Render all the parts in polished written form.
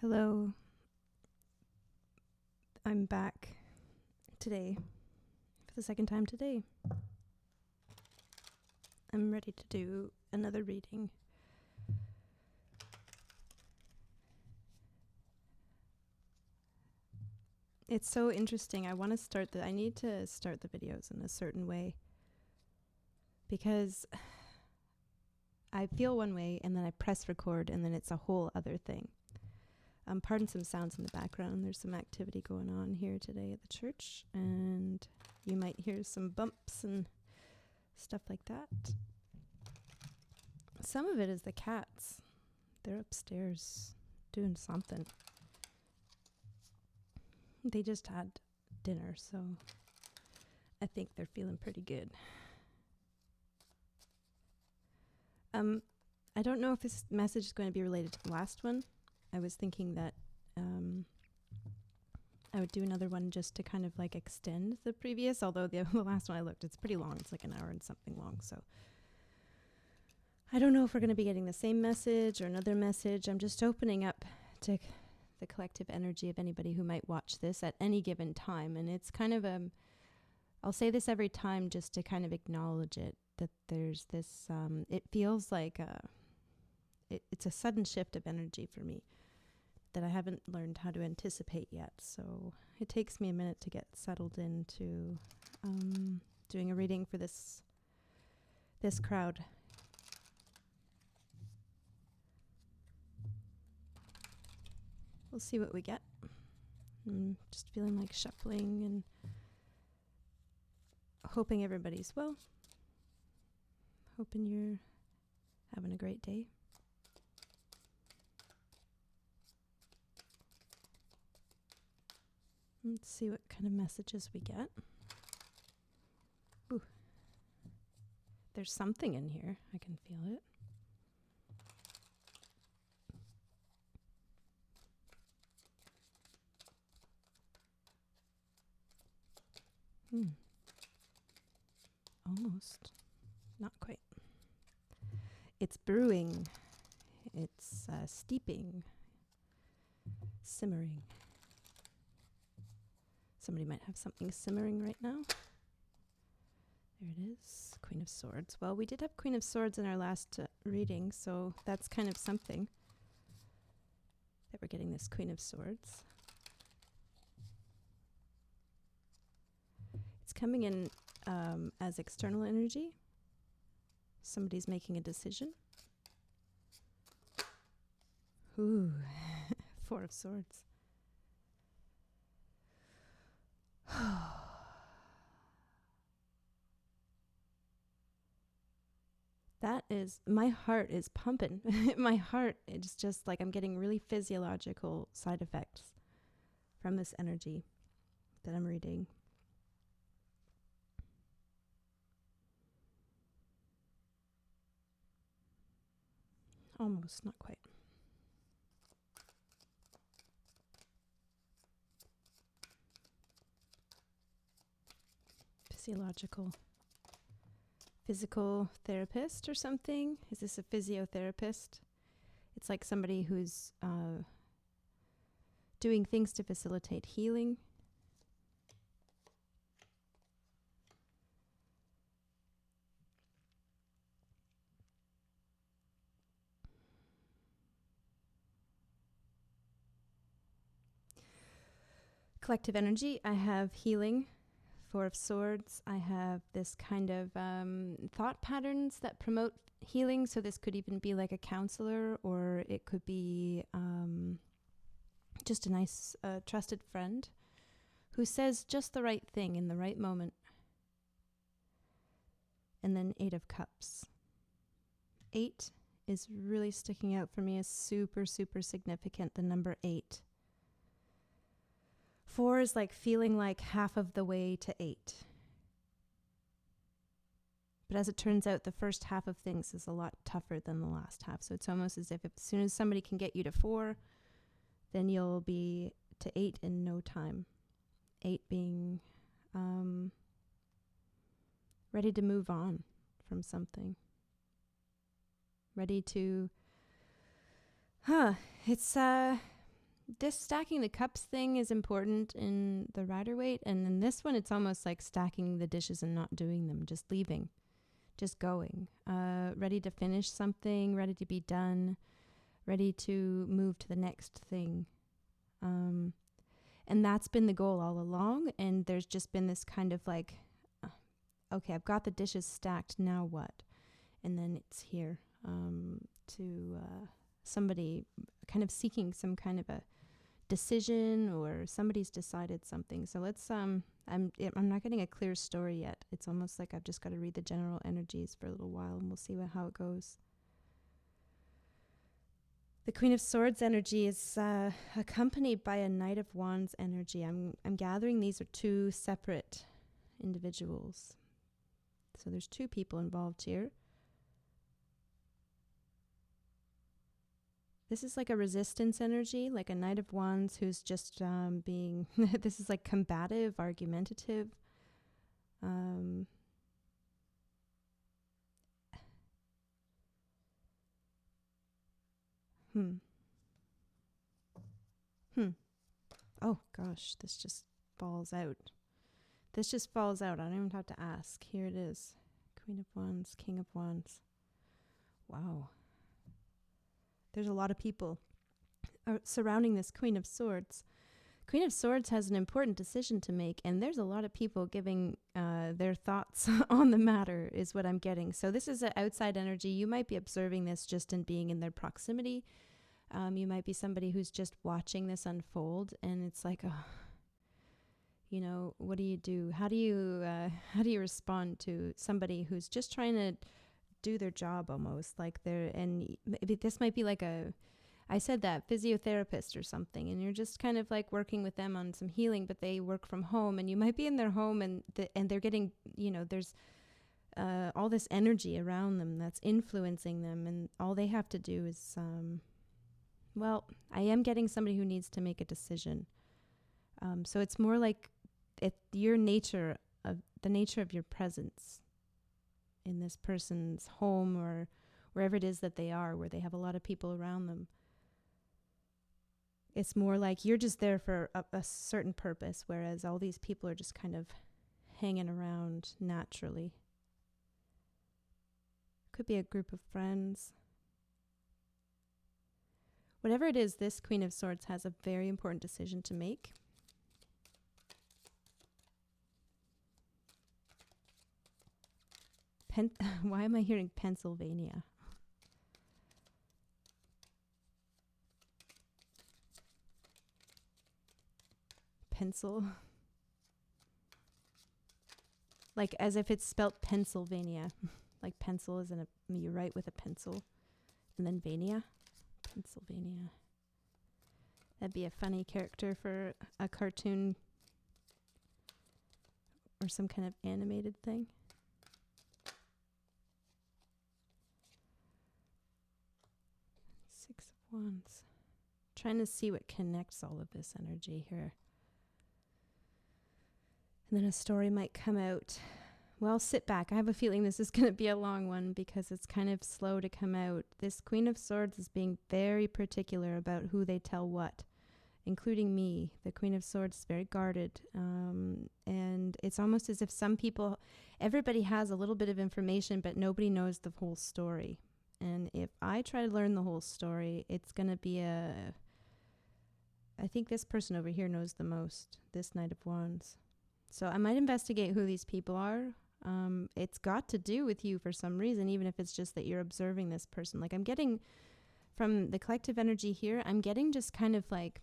Hello, I'm back today for the second time today. I'm ready to do another reading. It's so interesting. I need to start the videos in a certain way because I feel one way and then I press record and then it's a whole other thing. Pardon some sounds in the background. There's some activity going on here today at the church, and you might hear some bumps and stuff like that. Some of it is the cats. They're upstairs doing something. They just had dinner, so I think they're feeling pretty good. I don't know if this message is going to be related to the last one. I was thinking that I would do another one just to kind of like extend the previous, although the last one I looked, it's pretty long. It's like an hour and something long. So I don't know if we're going to be getting the same message or another message. I'm just opening up to the collective energy of anybody who might watch this at any given time. And it's kind of I'll say this every time just to kind of acknowledge it, that there's this, it feels like it's a sudden shift of energy for me that I haven't learned how to anticipate yet. So it takes me a minute to get settled into doing a reading for this crowd. We'll see what we get. I'm just feeling like shuffling and hoping everybody's well. Hoping you're having a great day. Let's see what kind of messages we get. Ooh. There's something in here. I can feel it. Almost. Not quite. It's brewing. It's steeping. Simmering. Somebody might have something simmering right now. There it is. Queen of Swords. Well, we did have Queen of Swords in our last reading, so that's kind of something that we're getting this Queen of Swords. It's coming in as external energy. Somebody's making a decision. Ooh, Four of Swords. That is, my heart is pumping. My heart is just like I'm getting really physiological side effects from this energy that I'm reading. Almost, not quite. Physical therapist or something? Is this a physiotherapist? It's like somebody who's doing things to facilitate healing. Collective energy, I have healing. Four of Swords, I have this kind of thought patterns that promote healing. So this could even be like a counselor, or it could be just a nice trusted friend who says just the right thing in the right moment. And then 8 of Cups. 8 is really sticking out for me as super, super significant, the number 8. 4 is like feeling like half of the way to 8. But as it turns out, the first half of things is a lot tougher than the last half. So it's almost as if as soon as somebody can get you to 4, then you'll be to 8 in no time. 8 being ready to move on from something. Ready to, it's This stacking the cups thing is important in the Rider-Waite, and in this one, it's almost like stacking the dishes and not doing them, just leaving, just going, ready to finish something, ready to be done, ready to move to the next thing. And that's been the goal all along, and there's just been this kind of like, okay, I've got the dishes stacked, now what? And then it's here to somebody kind of seeking some kind of a decision, or somebody's decided something. So let's I'm not getting a clear story yet. It's almost like I've just got to read the general energies for a little while, and we'll see how it goes. The Queen of Swords energy is accompanied by a Knight of Wands energy. I'm gathering these are two separate individuals. So there's two people involved here. This is like a resistance energy, like a Knight of Wands who's just being, this is like combative, argumentative. Oh gosh, this just falls out. This just falls out. I don't even have to ask. Here it is. Queen of Wands, King of Wands. Wow. There's a lot of people surrounding this Queen of Swords. Queen of Swords has an important decision to make, and there's a lot of people giving their thoughts on the matter, is what I'm getting. So this is an outside energy. You might be observing this just in being in their proximity. You might be somebody who's just watching this unfold, and it's like, oh, you know, what do you do? How do you respond to somebody who's just trying to do their job almost like they're, and maybe this might be like I said that physiotherapist or something, and you're just kind of like working with them on some healing, but they work from home, and you might be in their home, and they're getting, you know, there's all this energy around them that's influencing them, and all they have to do is, well, I am getting somebody who needs to make a decision. So it's more like the nature of your presence in this person's home or wherever it is that they are, where they have a lot of people around them. It's more like you're just there for a certain purpose, whereas all these people are just kind of hanging around naturally. Could be a group of friends. Whatever it is, this Queen of Swords has a very important decision to make. Why am I hearing Pennsylvania? Pencil? Like as if it's spelt Pennsylvania. Like pencil is you write with a pencil. And then Vania? Pennsylvania. That'd be a funny character for a cartoon or some kind of animated thing. Six of Wands. Trying to see what connects all of this energy here. And then a story might come out. Well, sit back. I have a feeling this is going to be a long one because it's kind of slow to come out. This Queen of Swords is being very particular about who they tell what, including me. The Queen of Swords is very guarded. And it's almost as if everybody has a little bit of information, but nobody knows the whole story. And if I try to learn the whole story, it's going to be I think this person over here knows the most, this Knight of Wands. So I might investigate who these people are. It's got to do with you for some reason, even if it's just that you're observing this person. Like I'm getting from the collective energy here, I'm getting just kind of like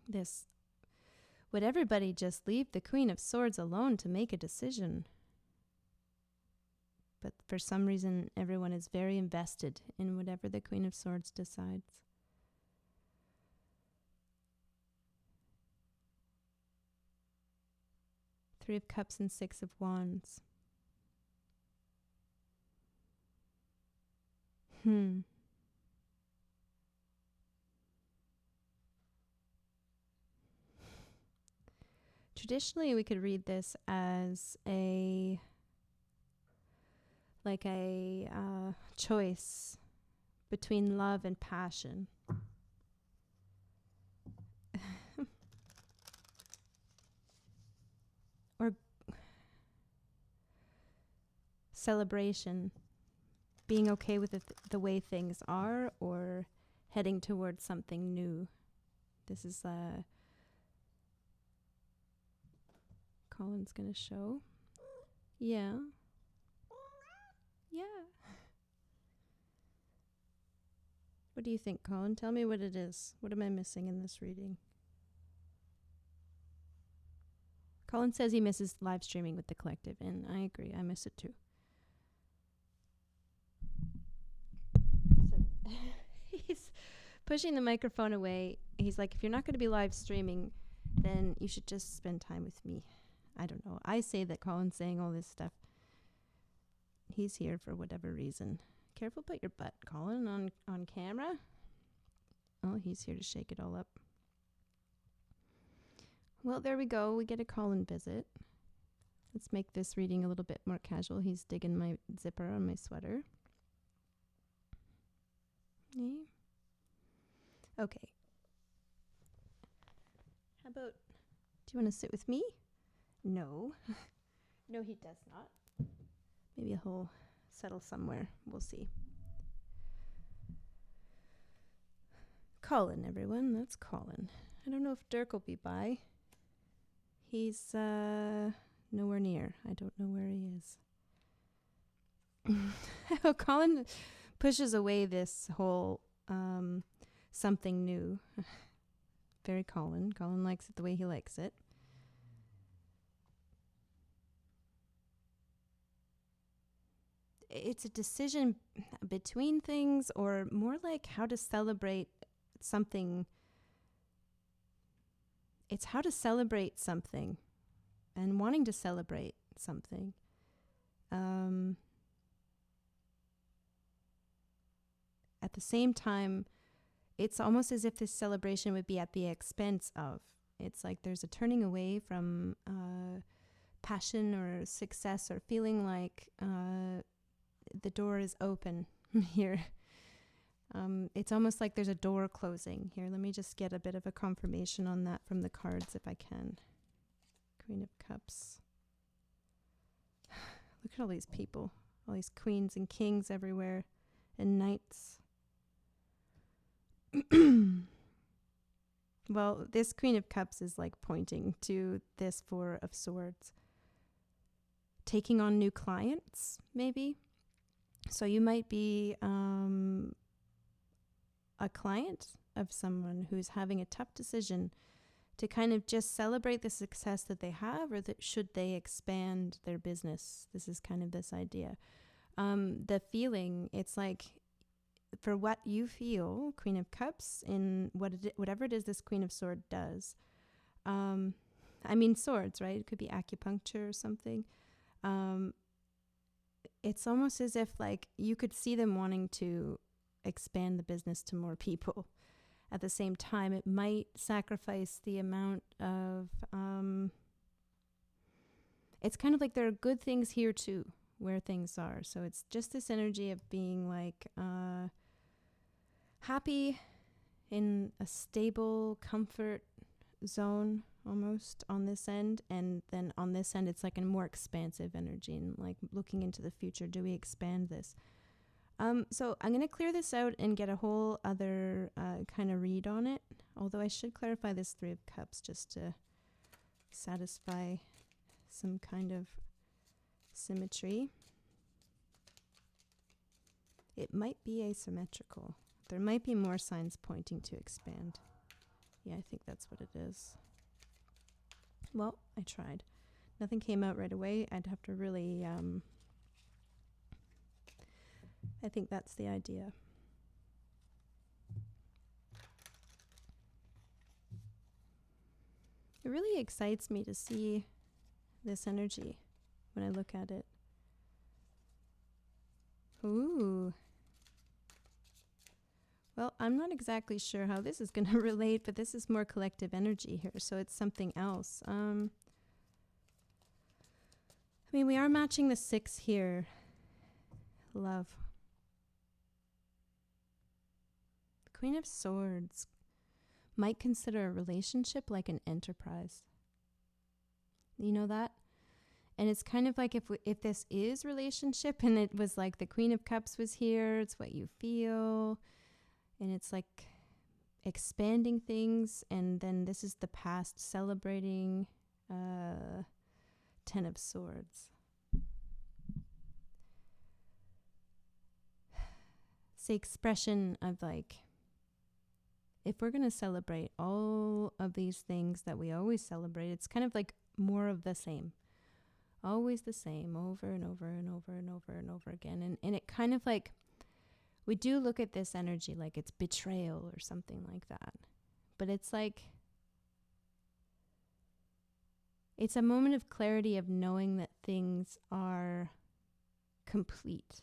this, would everybody just leave the Queen of Swords alone to make a decision? But for some reason, everyone is very invested in whatever the Queen of Swords decides. Three of Cups and Six of Wands. Traditionally, we could read this as a choice between love and passion. celebration, being okay with the way things are, or heading towards something new. This is Colin's gonna show. Yeah. Yeah. What do you think, Colin? Tell me what it is. What am I missing in this reading? Colin says he misses live streaming with the collective, and I agree. I miss it too. So he's pushing the microphone away. He's like, if you're not going to be live streaming, then you should just spend time with me. I don't know. I say that Colin's saying all this stuff. He's here for whatever reason. Careful about your butt, Colin, on camera. Oh, he's here to shake it all up. Well, there we go. We get a Colin visit. Let's make this reading a little bit more casual. He's digging my zipper on my sweater. Okay. How about, do you want to sit with me? No. No, he does not. Maybe he'll settle somewhere. We'll see. Colin, everyone. That's Colin. I don't know if Dirk will be by. He's nowhere near. I don't know where he is. Colin pushes away this whole something new. Very Colin. Colin likes it the way he likes it. It's a decision between things, or more like how to celebrate something. It's how to celebrate something and wanting to celebrate something. At the same time, it's almost as if this celebration would be at the expense of. It's like there's a turning away from passion or success, or feeling like the door is open here. It's almost like there's a door closing here. Let me just get a bit of a confirmation on that from the cards if I can. Queen of Cups. Look at all these people. All these queens and kings everywhere. And knights. Well, this Queen of Cups is like pointing to this Four of Swords. Taking on new clients, maybe. So you might be a client of someone who's having a tough decision to kind of just celebrate the success that they have, or that should they expand their business. This is kind of this idea. The feeling, it's like, for what you feel, Queen of Cups, in whatever it is this Queen of Swords does. I mean, swords, right? It could be acupuncture or something. It's almost as if like you could see them wanting to expand the business to more people. At the same time, it might sacrifice the amount of, it's kind of like there are good things here too, where things are. So it's just this energy of being like happy in a stable comfort zone almost on this end, and then on this end it's like a more expansive energy and like looking into the future. Do we expand this? So I'm going to clear this out and get a whole other kind of read on it, although I should clarify this Three of Cups just to satisfy some kind of symmetry. It might be asymmetrical. There might be more signs pointing to expand. Yeah, I think that's what it is. Well, I tried. Nothing came out right away. I'd have to really, I think that's the idea. It really excites me to see this energy when I look at it. Ooh. Well, I'm not exactly sure how this is going to relate, but this is more collective energy here, so it's something else. I mean, we are matching the 6 here. Love. The Queen of Swords might consider a relationship like an enterprise. You know that? And it's kind of like if this is relationship and it was like the Queen of Cups was here, it's what you feel. And it's like expanding things. And then this is the past celebrating. 10 of Swords. It's the expression of like, if we're going to celebrate all of these things that we always celebrate, it's kind of like more of the same. Always the same, over and over and over and over and over again. And it kind of like, we do look at this energy like it's betrayal or something like that. But it's like, it's a moment of clarity of knowing that things are complete.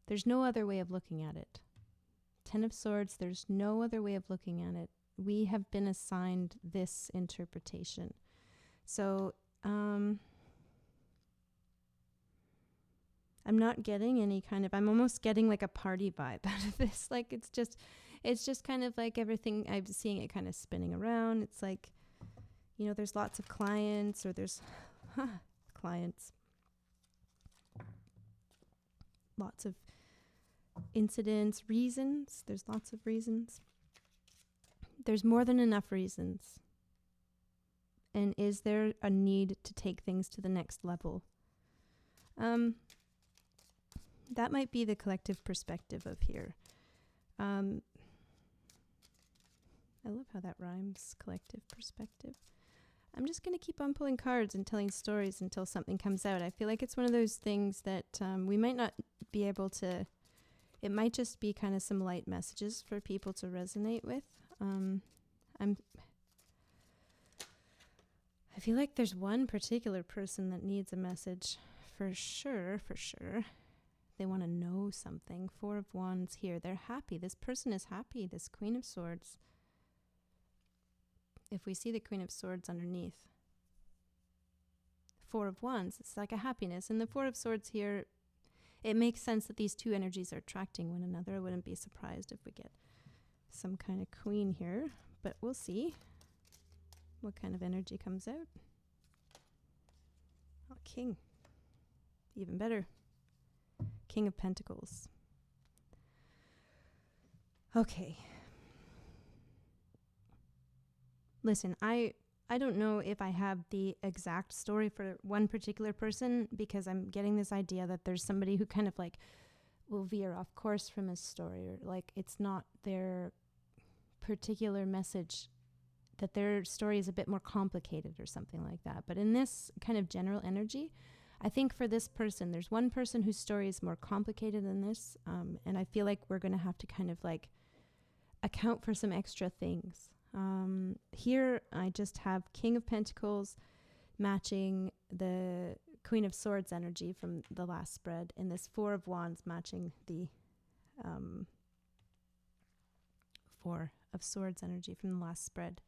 There's no other way of looking at it. 10 of Swords, there's no other way of looking at it. We have been assigned this interpretation. So, I'm not getting any kind of, I'm almost getting like a party vibe out of this. Like, it's just kind of like everything, I'm seeing it kind of spinning around. It's like, you know, there's lots of clients, or there's clients. Lots of incidents, reasons. There's lots of reasons. There's more than enough reasons. And is there a need to take things to the next level? That might be the collective perspective of here. I love how that rhymes, collective perspective. I'm just going to keep on pulling cards and telling stories until something comes out. I feel like it's one of those things that we might not be able to, it might just be kind of some light messages for people to resonate with. I feel like there's one particular person that needs a message for sure. They want to know something. 4 of Wands here. They're happy. This person is happy. This Queen of Swords. If we see the Queen of Swords underneath. 4 of Wands. It's like a happiness. And the 4 of Swords here, it makes sense that these two energies are attracting one another. I wouldn't be surprised if we get some kind of queen here. But we'll see what kind of energy comes out. Oh, King. Even better. King of Pentacles. Okay. Listen, I don't know if I have the exact story for one particular person, because I'm getting this idea that there's somebody who kind of like will veer off course from his story, or like it's not their particular message, that their story is a bit more complicated or something like that. But in this kind of general energy, I think for this person, there's one person whose story is more complicated than this. And I feel like we're going to have to kind of like account for some extra things. Here, I just have King of Pentacles matching the Queen of Swords energy from the last spread, and this 4 of Wands matching the 4 of Swords energy from the last spread.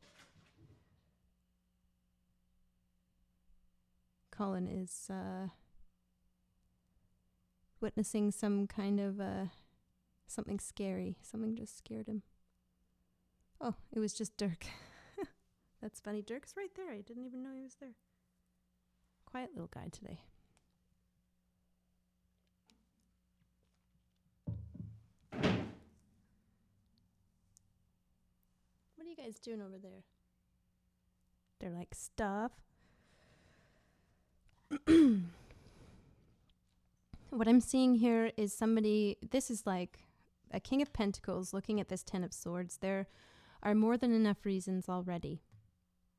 Colin is witnessing some kind of something scary. Something just scared him. Oh, it was just Dirk. That's funny. Dirk's right there. I didn't even know he was there. Quiet little guy today. What are you guys doing over there? They're like, stuff. What I'm seeing here is somebody, this is like a King of Pentacles looking at this 10 of Swords. There are more than enough reasons already.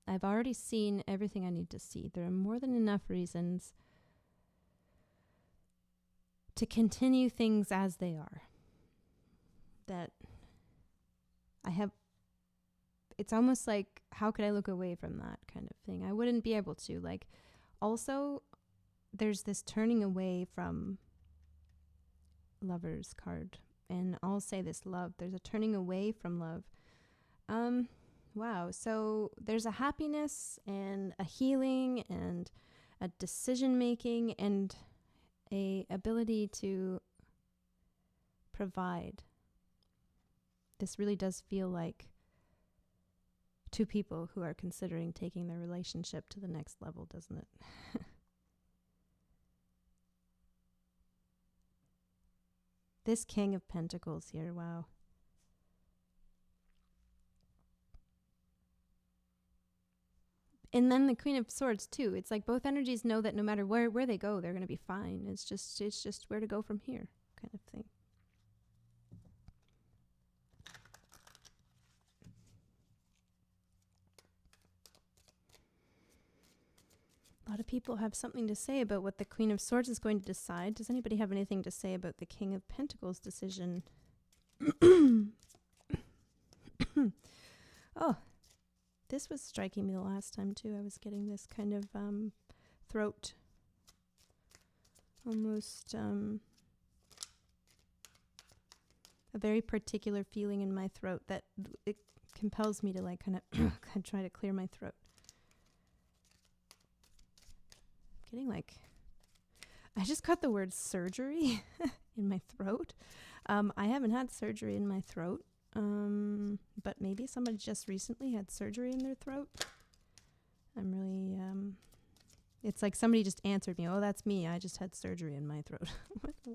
I've already seen everything I need to see. There are more than enough reasons to continue things as they are. That I have, it's almost like, how could I look away from that kind of thing? I wouldn't be able to. Like, also, there's this turning away from Lover's card. And I'll say this, love. There's a turning away from love. Wow. So there's a happiness and a healing and a decision making and a ability to provide. This really does feel like two people who are considering taking their relationship to the next level, doesn't it? This King of Pentacles here, wow. And then the Queen of Swords too. It's like both energies know that no matter where they go, they're going to be fine. It's just where to go from here, kind of thing. A lot of people have something to say about what the Queen of Swords is going to decide. Does anybody have anything to say about the King of Pentacles decision? Oh, this was striking me the last time too. I was getting this kind of throat, almost a very particular feeling in my throat that it compels me to like kind of try to clear my throat. Getting like, I just got the word surgery in my throat. I haven't had surgery in my throat, but maybe somebody just recently had surgery in their throat. I'm really, it's like somebody just answered me. Oh, that's me. I just had surgery in my throat.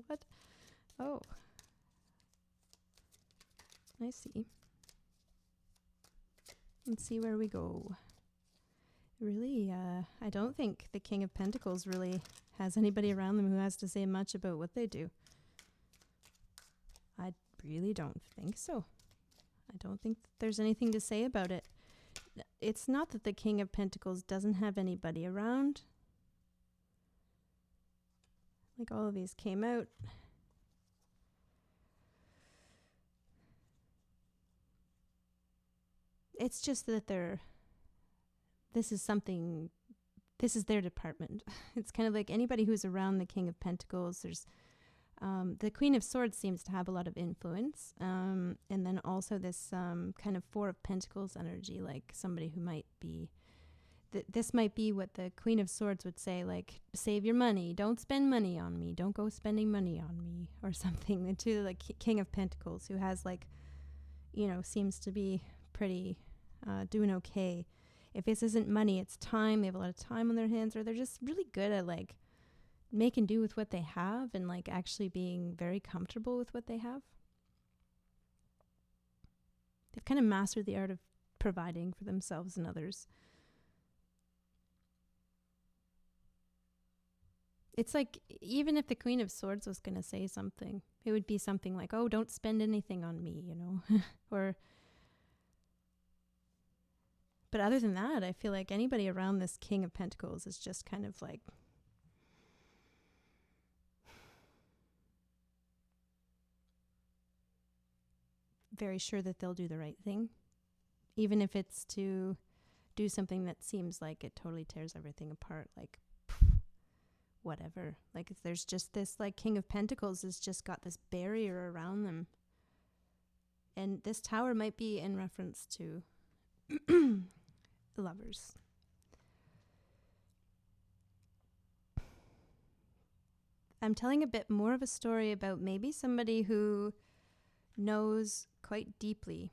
What? Oh, I see. Let's see where we go. Really, I don't think the King of Pentacles really has anybody around them who has to say much about what they do. I really don't think so. I don't think there's anything to say about it. It's not that the King of Pentacles doesn't have anybody around. Like all of these came out. It's just that this is their department. It's kind of like anybody who's around the King of Pentacles. There's the Queen of Swords seems to have a lot of influence. And then also this kind of Four of Pentacles energy, like somebody who might be, this might be what the Queen of Swords would say, like, save your money, don't spend money on me, don't go spending money on me, or something. And to the King of Pentacles, who has like, you know, seems to be pretty doing okay. If this isn't money, it's time. They have a lot of time on their hands, or they're just really good at like making do with what they have and like actually being very comfortable with what they have. They've kind of mastered the art of providing for themselves and others. It's like, even if the Queen of Swords was going to say something, it would be something like, oh, don't spend anything on me, you know, or... But other than that, I feel like anybody around this King of Pentacles is just kind of like very sure that they'll do the right thing, even if it's to do something that seems like it totally tears everything apart, like whatever. Like if there's just this like King of Pentacles has just got this barrier around them. And this tower might be in reference to lovers. I'm telling a bit more of a story about maybe somebody who knows quite deeply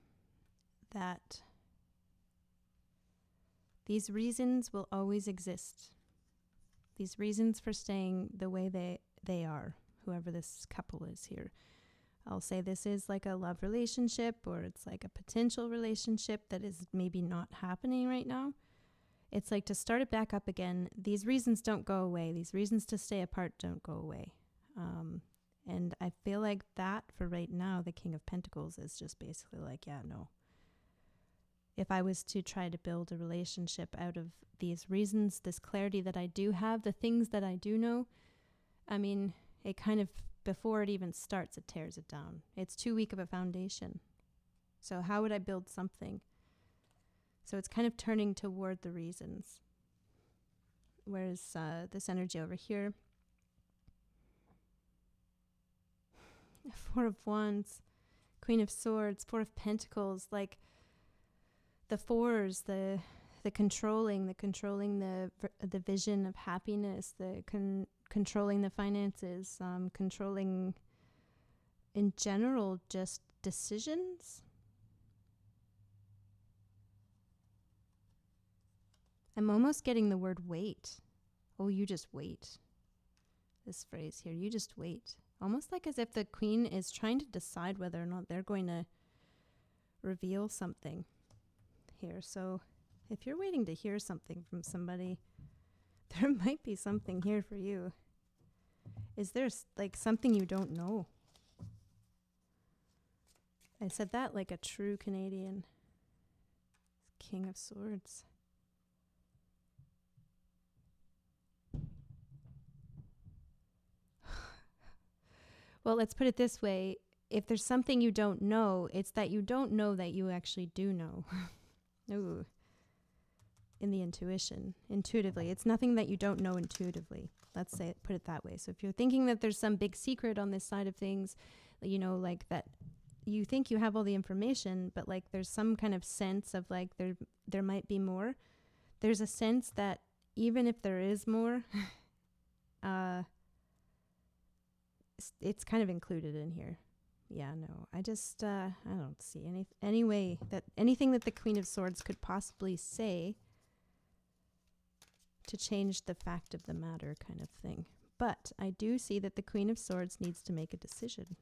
that these reasons will always exist. These reasons for staying the way they are, whoever this couple is here. I'll say this is like a love relationship, or it's like a potential relationship that is maybe not happening right now. It's like to start it back up again. These reasons don't go away. These reasons to stay apart don't go away. And I feel like that for right now, the King of Pentacles is just basically like, yeah, no. If I was to try to build a relationship out of these reasons, this clarity that I do have, the things that I do know, I mean, it kind of, before it even starts, it tears it down. It's too weak of a foundation. So how would I build something? So it's kind of turning toward the reasons. Whereas this energy over here, Four of Wands, Queen of Swords, Four of Pentacles, like the fours, the controlling the vision of happiness, the controlling the finances, controlling in general just decisions. I'm almost getting the word wait. Oh, you just wait. This phrase here, you just wait. Almost like as if the queen is trying to decide whether or not they're going to reveal something here. So if you're waiting to hear something from somebody, there might be something here for you. Is there like something you don't know? I said that like a true Canadian. King of Swords. Well, let's put it this way. If there's something you don't know, it's that you don't know that you actually do know. Ooh. In the intuition. Intuitively. It's nothing that you don't know intuitively. Let's say it, put it that way. So if you're thinking that there's some big secret on this side of things, you know, like that you think you have all the information, but like there's some kind of sense of like there might be more. There's a sense that even if there is more, it's kind of included in here. Yeah, no, I just, I don't see any way that anything that the Queen of Swords could possibly say to change the fact of the matter kind of thing. But I do see that the Queen of Swords needs to make a decision.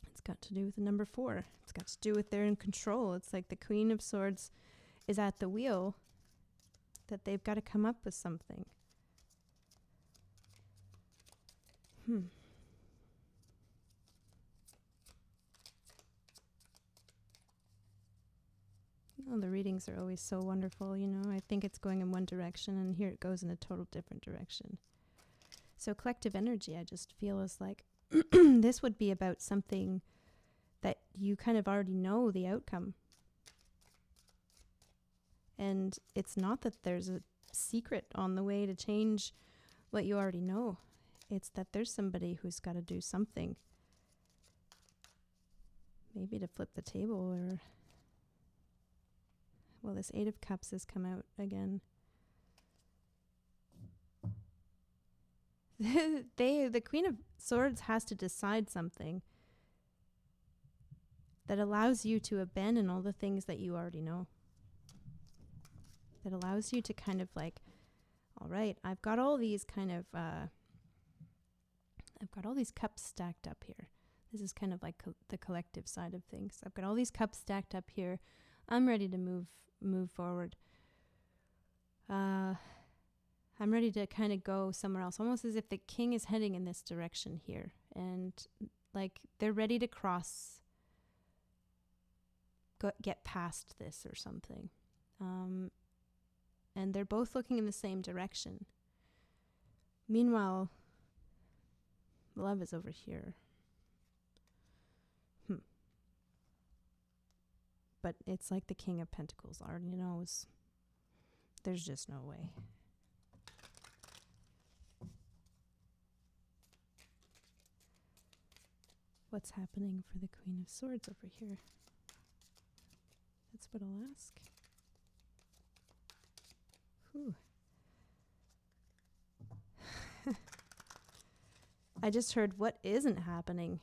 It's got to do with the number 4. It's got to do with they're in control. It's like the Queen of Swords is at the wheel, that they've got to come up with something. Oh, the readings are always so wonderful, you know. I think it's going in one direction, and here it goes in a total different direction. So collective energy, I just feel is like this would be about something that you kind of already know the outcome. And it's not that there's a secret on the way to change what you already know. It's that there's somebody who's got to do something. Maybe to flip the table or... Well, this 8 of Cups has come out again. The Queen of Swords has to decide something that allows you to abandon all the things that you already know. That allows you to kind of like, all right, I've got all these kind of, I've got all these cups stacked up here. This is kind of like the collective side of things. I've got all these cups stacked up here. I'm ready to move forward. I'm ready to kind of go somewhere else, almost as if the king is heading in this direction here, and like they're ready to cross, get past this or something. And they're both looking in the same direction. Meanwhile, love is over here. But it's like the King of Pentacles already knows. There's just no way. What's happening for the Queen of Swords over here? That's what I'll ask. Whew. I just heard what isn't happening.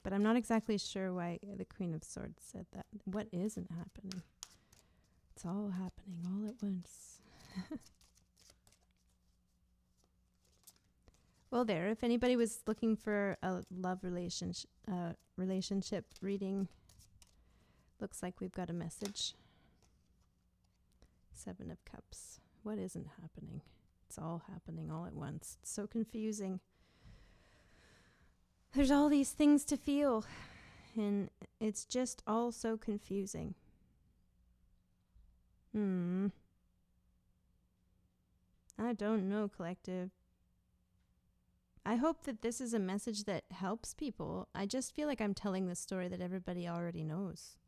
But I'm not exactly sure why the Queen of Swords said that. What isn't happening? It's all happening all at once. Well, there. If anybody was looking for a love relationship reading, looks like we've got a message. 7 of Cups. What isn't happening? It's all happening all at once. It's so confusing. There's all these things to feel, and it's just all so confusing. I don't know, collective. I hope that this is a message that helps people. I just feel like I'm telling the story that everybody already knows.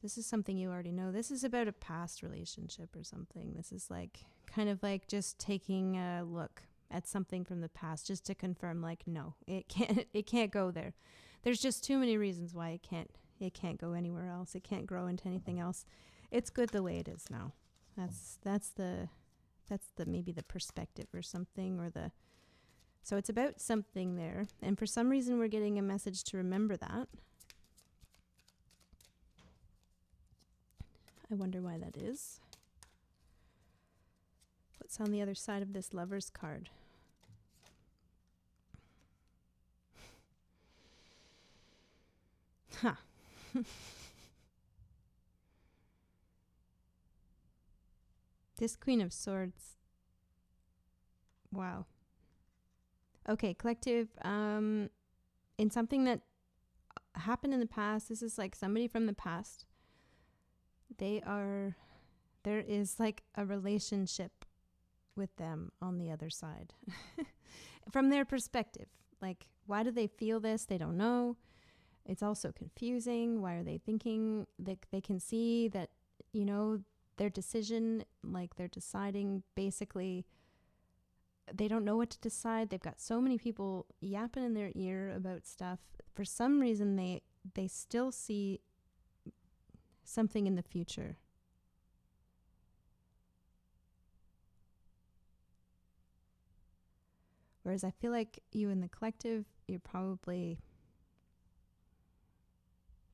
This is something you already know. This is about a past relationship or something. This is like kind of like just taking a look at something from the past just to confirm, like, no, it can't go there. There's just too many reasons why it can't go anywhere else. It can't grow into anything else. It's good the way it is now. That's the maybe the perspective or something, or the So it's about something there. And for some reason, we're getting a message to remember that. I wonder why that is. What's on the other side of this Lover's card? Huh. This Queen of Swords. Wow. Okay, collective. In something that happened in the past, this is like somebody from the past. There is like a relationship with them on the other side. From their perspective. Like, why do they feel this? They don't know. It's also confusing. Why are they thinking? They can see that, you know, their decision, like they're deciding basically, they don't know what to decide. They've got so many people yapping in their ear about stuff. For some reason, they still see something in the future. Whereas I feel like you in the collective, you're probably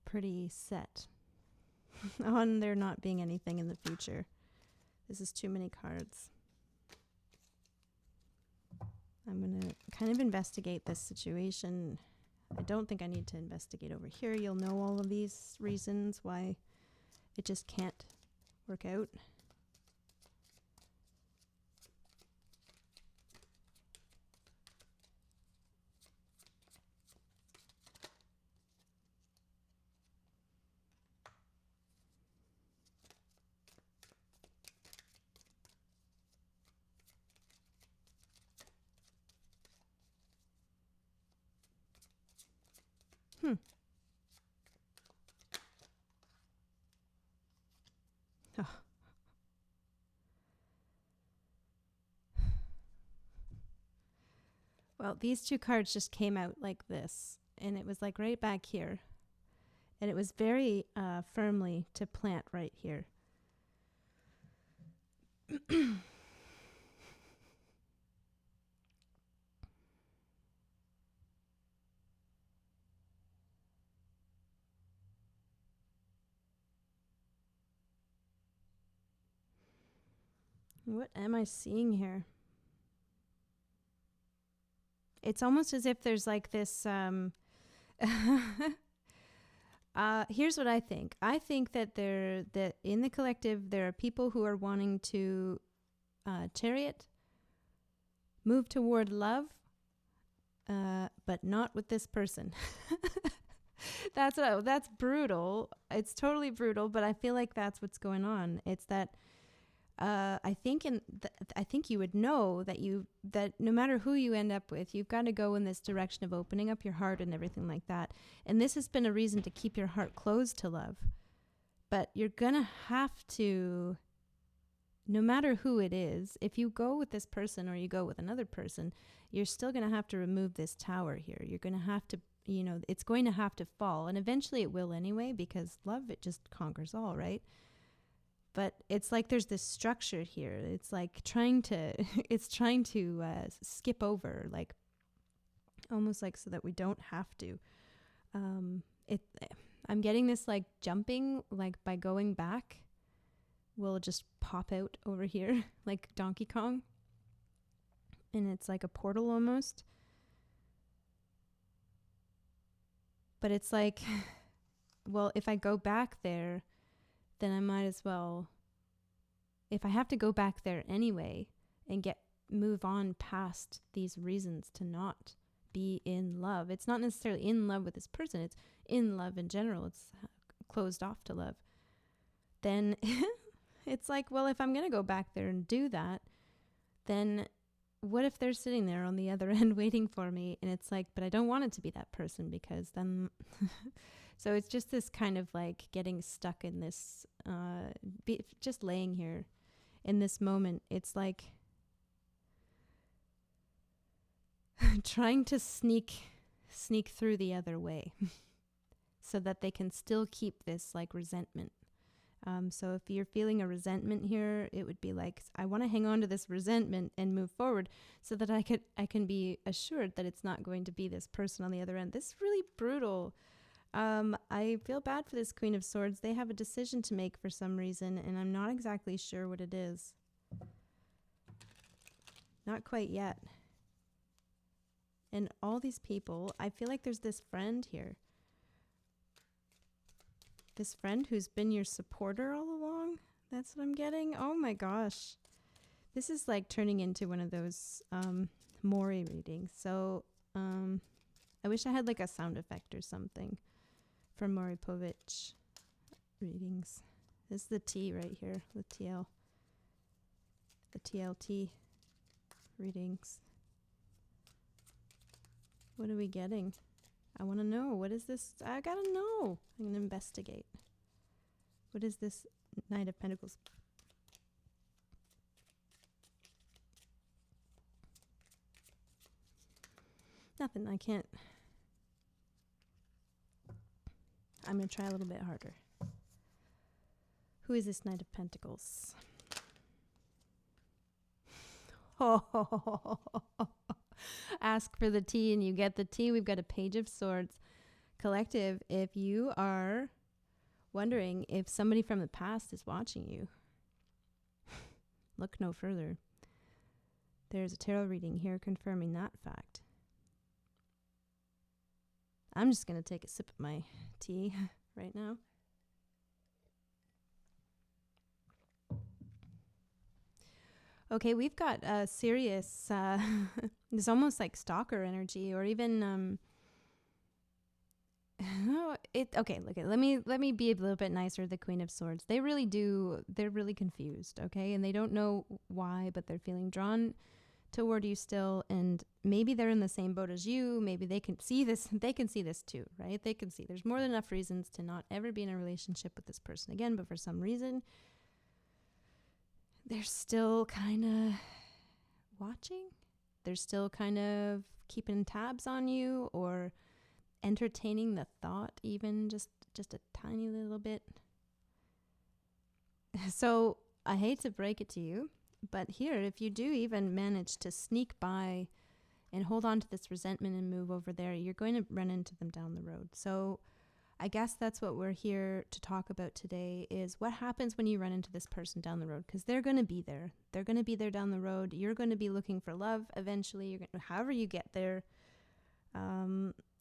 pretty set on there not being anything in the future. This is too many cards. I'm going to kind of investigate this situation. I don't think I need to investigate over here. You'll know all of these reasons why it just can't work out. Oh. Well, these two cards just came out like this, and it was like right back here. And it was very firmly to plant right here. What am I seeing here? It's almost as if there's like this... here's what I think. I think that that in the collective, there are people who are wanting to chariot, move toward love, but not with this person. That's brutal. It's totally brutal, but I feel like that's what's going on. It's that I think I think you would know that no matter who you end up with, you've got to go in this direction of opening up your heart and everything like that. And this has been a reason to keep your heart closed to love. But you're going to have to, no matter who it is, if you go with this person or you go with another person, you're still going to have to remove this tower here. You're going to have to, you know, it's going to have to fall. And eventually it will anyway, because love, it just conquers all, right? But it's like there's this structure here. It's like trying to skip over, like almost like so that we don't have to. I'm getting this like jumping, like by going back, we'll just pop out over here like Donkey Kong. And it's like a portal almost. But it's like, well, if I go back there, then I might as well, if I have to go back there anyway and move on past these reasons to not be in love. It's not necessarily in love with this person. It's in love in general. It's closed off to love. Then it's like, well, if I'm going to go back there and do that, then what if they're sitting there on the other end waiting for me? And it's like, but I don't want it to be that person, because then... So it's just this kind of like getting stuck in this, just laying here in this moment. It's like trying to sneak through the other way so that they can still keep this like resentment So if you're feeling a resentment here, it would be like, I want to hang on to this resentment and move forward so that I can be assured that it's not going to be this person on the other end. This is really brutal. I feel bad for this Queen of Swords. They have a decision to make for some reason, and I'm not exactly sure what it is. Not quite yet. And all these people, I feel like there's this friend here. This friend who's been your supporter all along. That's what I'm getting. Oh my gosh. This is like turning into one of those Mori readings. So I wish I had like a sound effect or something for Maury Povich readings. This is the T right here, the TL. The TLT readings. What are we getting? I want to know. What is this? I gotta know. I'm going to investigate. What is this Knight of Pentacles? Nothing. I can't. I'm going to try a little bit harder. Who is this Knight of Pentacles? Oh, ask for the tea and you get the tea. We've got a Page of Swords. Collective, if you are wondering if somebody from the past is watching you, look no further. There's a tarot reading here confirming that fact. I'm just going to take a sip of my tea right now. Okay, we've got a serious, it's almost like stalker energy, or even, okay, look, let me be a little bit nicer, the Queen of Swords. They really do, they're really confused, okay? And they don't know why, but they're feeling drawn toward you still, and maybe they're in the same boat as you. Maybe they can see this, too, right? They can see there's more than enough reasons to not ever be in a relationship with this person again, but for some reason, they're still kind of watching. They're still kind of keeping tabs on you or entertaining the thought, even just a tiny little bit. So I hate to break it to you, but here, if you do even manage to sneak by and hold on to this resentment and move over there, you're going to run into them down the road. So I guess that's what we're here to talk about today, is what happens when you run into this person down the road, because they're going to be there. They're going to be there down the road. You're going to be looking for love eventually. You're going to, however you get there.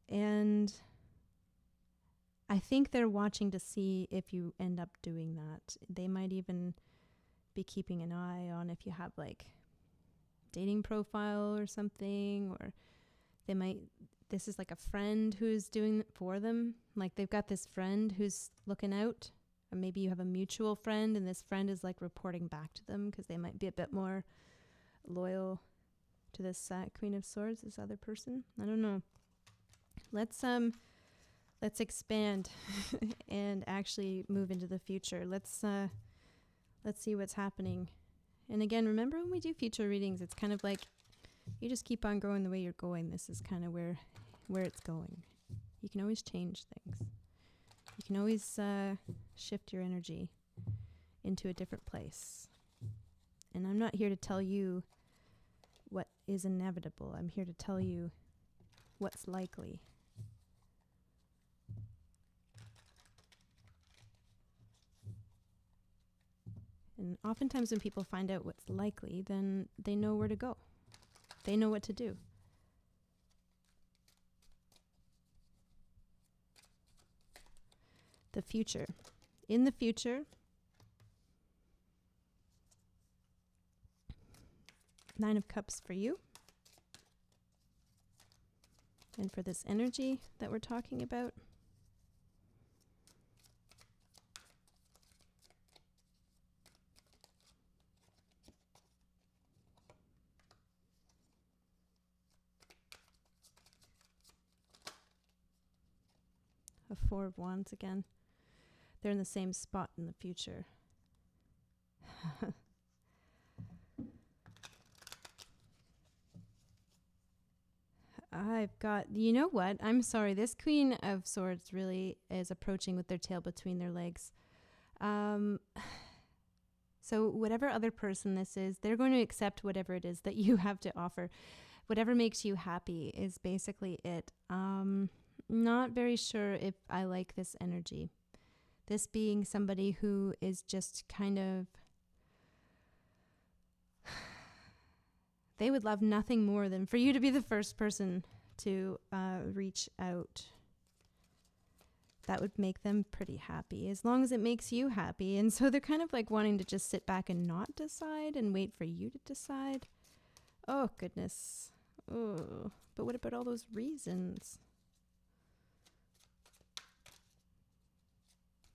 And I think they're watching to see if you end up doing that. They might even be keeping an eye on if you have like dating profile or something, or they might, this is like a friend who's doing it for them. Like they've got this friend who's looking out, or maybe you have a mutual friend and this friend is like reporting back to them because they might be a bit more loyal to this Queen of Swords, this other person. I don't know. Let's expand and actually move into the future. Let's see what's happening. And again, remember when we do future readings, it's kind of like you just keep on going the way you're going. This is kind of where it's going. You can always change things. You can always shift your energy into a different place. And I'm not here to tell you what is inevitable. I'm here to tell you what's likely. And oftentimes when people find out what's likely, then they know where to go. They know what to do. The future. In the future, Nine of Cups for you. And for this energy that we're talking about. A Four of Wands again. They're in the same spot in the future. I've got, you know what? I'm sorry. This Queen of Swords really is approaching with their tail between their legs. Um, so whatever other person this is, they're going to accept whatever it is that you have to offer. Whatever makes you happy is basically it. Not very sure if I like this energy. This being somebody who is just kind of, they would love nothing more than for you to be the first person to reach out. That would make them pretty happy, as long as it makes you happy. And so they're kind of like wanting to just sit back and not decide and wait for you to decide. Oh, goodness. Oh, but what about all those reasons?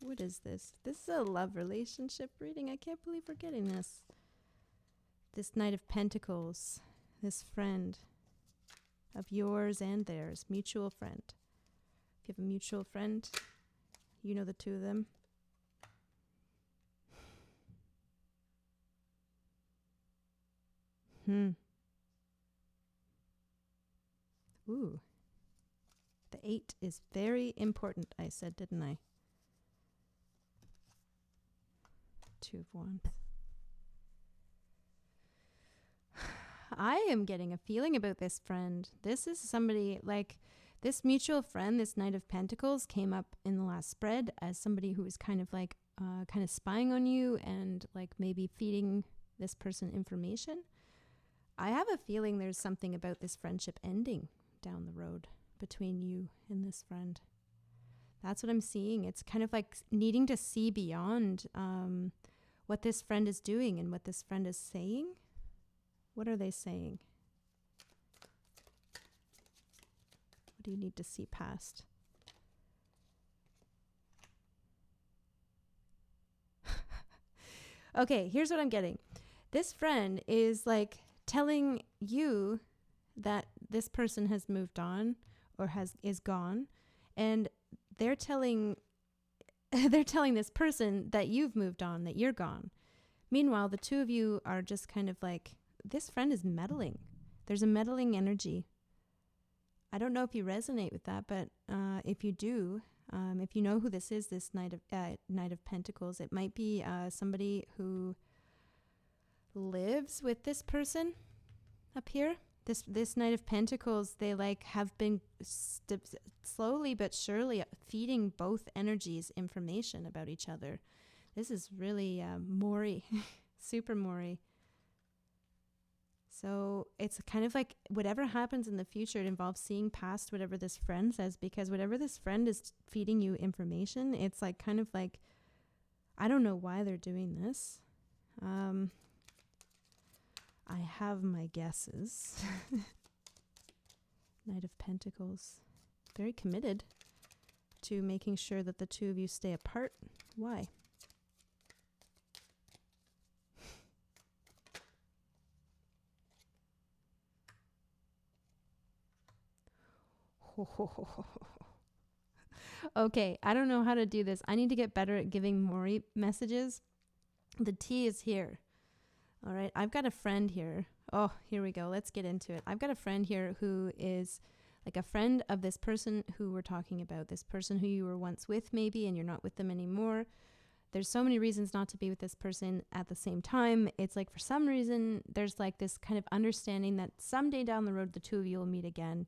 What is this? This is a love relationship reading. I can't believe we're getting this. This Knight of Pentacles, this friend of yours and theirs, mutual friend. If you have a mutual friend, you know the two of them. Ooh. The 8 is very important, I said, didn't I? 2 of Wands. I am getting a feeling about this friend. This is somebody like this mutual friend, this Knight of Pentacles came up in the last spread as somebody who was kind of like kind of spying on you and like maybe feeding this person information. I have a feeling there's something about this friendship ending down the road between you and this friend. That's what I'm seeing. It's kind of like needing to see beyond what this friend is doing and what this friend is saying. What are they saying? What do you need to see past? Okay, here's what I'm getting. This friend is like telling you that this person has moved on or is gone, and they're telling this person that you've moved on, that you're gone. Meanwhile, the two of you are just kind of like, this friend is meddling. There's a meddling energy. I don't know if you resonate with that, but if you do, if you know who this is, this Knight of Pentacles, it might be somebody who lives with this person up here. This Knight of Pentacles, they like have been slowly but surely feeding both energies information about each other. This is really Maury, super Maury. So it's kind of like whatever happens in the future, it involves seeing past whatever this friend says, because whatever this friend is feeding you information, it's like kind of like, I don't know why they're doing this. I have my guesses. Knight of Pentacles, very committed to making sure that the two of you stay apart. Why? Okay, I don't know how to do this. I need to get better at giving Maury messages. The T is here. All right, I've got a friend here. Oh, here we go. Let's get into it. I've got a friend here who is like a friend of this person who we're talking about, this person who you were once with maybe and you're not with them anymore. There's so many reasons not to be with this person at the same time. It's like for some reason, there's like this kind of understanding that someday down the road, the two of you will meet again.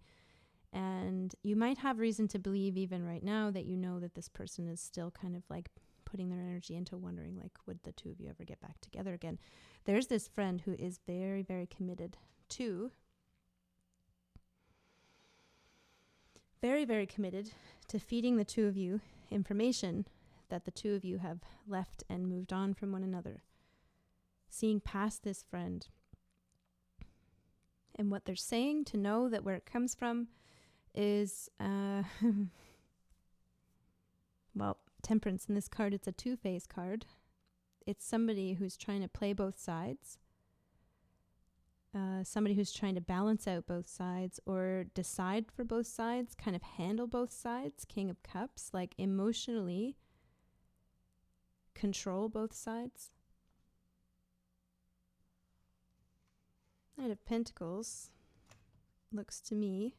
And you might have reason to believe even right now that you know that this person is still kind of like putting their energy into wondering like, would the two of you ever get back together again? There's this friend who is very, very committed to, feeding the two of you information that the two of you have left and moved on from one another. Seeing past this friend and what they're saying, to know that where it comes from is, well, Temperance in this card, it's a two-phase card. It's somebody who's trying to play both sides. Somebody who's trying to balance out both sides or decide for both sides, kind of handle both sides. King of Cups, like emotionally control both sides. Knight of Pentacles looks to me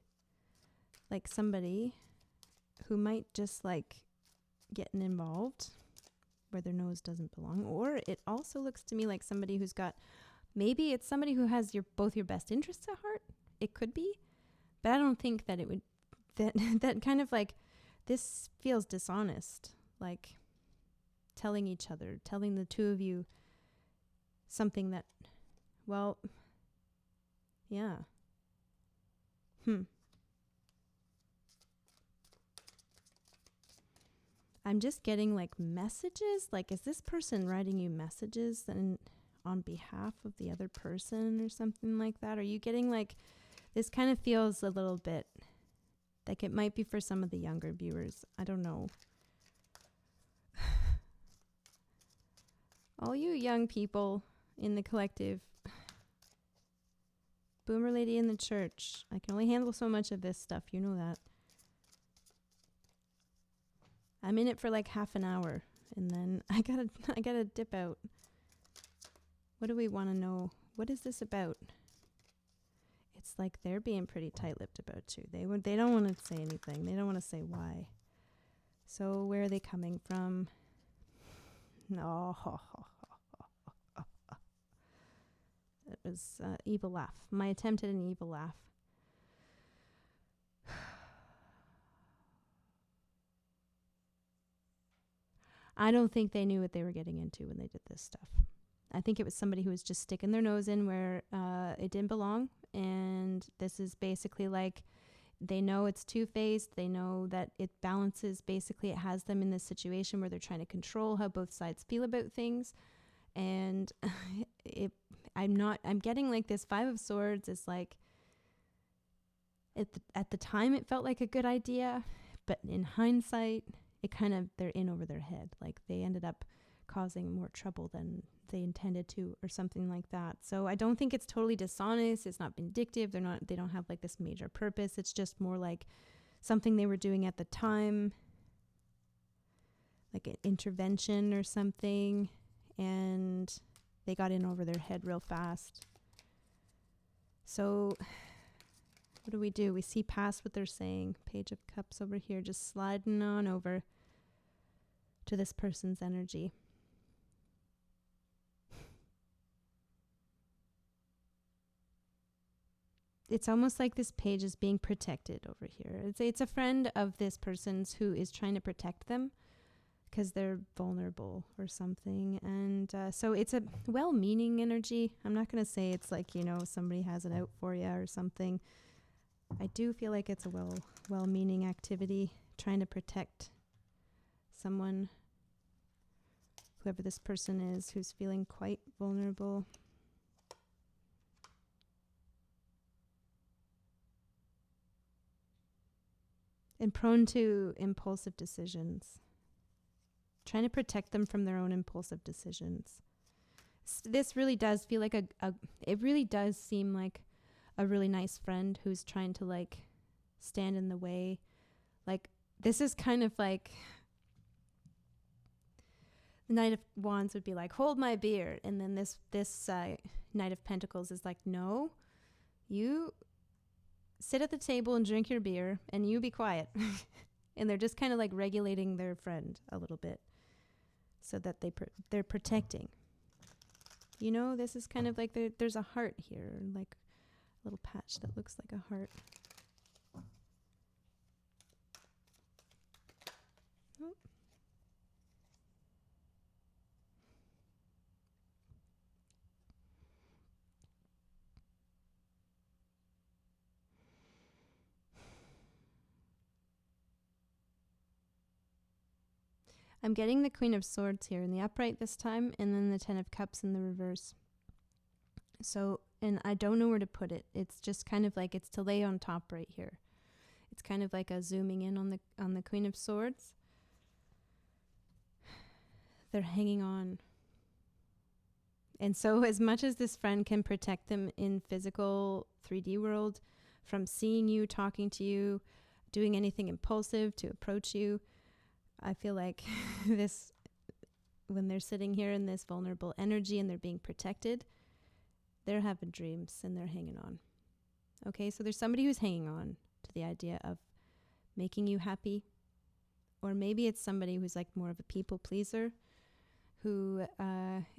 like somebody who might just like getting involved where their nose doesn't belong. Or it also looks to me like somebody who's got, maybe it's somebody who has both your best interests at heart. It could be, but I don't think that it would, that kind of like, this feels dishonest, like telling the two of you something that, well, yeah. I'm just getting like messages. Like, is this person writing you messages and on behalf of the other person or something like that? Are you getting like, this kind of feels a little bit like it might be for some of the younger viewers. I don't know. All you young people in the collective, boomer lady in the church, I can only handle so much of this stuff. You know that. I'm in it for like half an hour and then I gotta dip out. What do we want to know? What is this about? It's like they're being pretty tight-lipped about you. They don't want to say anything. They don't want to say why. So where are they coming from? No. It was evil laugh. My attempt at an evil laugh. I don't think they knew what they were getting into when they did this stuff. I think it was somebody who was just sticking their nose in where it didn't belong. And this is basically like, they know it's two-faced. They know that it balances. Basically, it has them in this situation where they're trying to control how both sides feel about things. And I'm getting like this Five of Swords is like, at the time it felt like a good idea, but in hindsight, they're in over their head. Like they ended up causing more trouble than they intended to or something like that. So I don't think it's totally dishonest. It's not vindictive. They don't have like this major purpose. It's just more like something they were doing at the time, like an intervention or something, and they got in over their head real fast. So what do? We see past what they're saying. Page of Cups over here, just sliding on over to this person's energy. It's almost like this page is being protected over here. It's a friend of this person's who is trying to protect them because they're vulnerable or something. And so it's a well-meaning energy. I'm not going to say it's like, somebody has it out for you or something. I do feel like it's a well-meaning activity, trying to protect someone, whoever this person is, who's feeling quite vulnerable. And prone to impulsive decisions. Trying to protect them from their own impulsive decisions. This really does feel like it really does seem like a really nice friend who's trying to like stand in the way. Like this is kind of like the Knight of Wands would be like, hold my beer. And then this Knight of Pentacles is like, no, you sit at the table and drink your beer and you be quiet. And they're just kind of like regulating their friend a little bit so that they're protecting. This is kind of like there's a heart here, like a little patch that looks like a heart. Oh. I'm getting the Queen of Swords here in the upright this time, and then the Ten of Cups in the reverse. So, and I don't know where to put it. It's just kind of like it's to lay on top right here. It's kind of like a zooming in on the Queen of Swords. They're hanging on. And so as much as this friend can protect them in physical 3D world from seeing you, talking to you, doing anything impulsive to approach you, I feel like when they're sitting here in this vulnerable energy and they're being protected, they're having dreams and they're hanging on. Okay, so there's somebody who's hanging on to the idea of making you happy. Or maybe it's somebody who's like more of a people pleaser who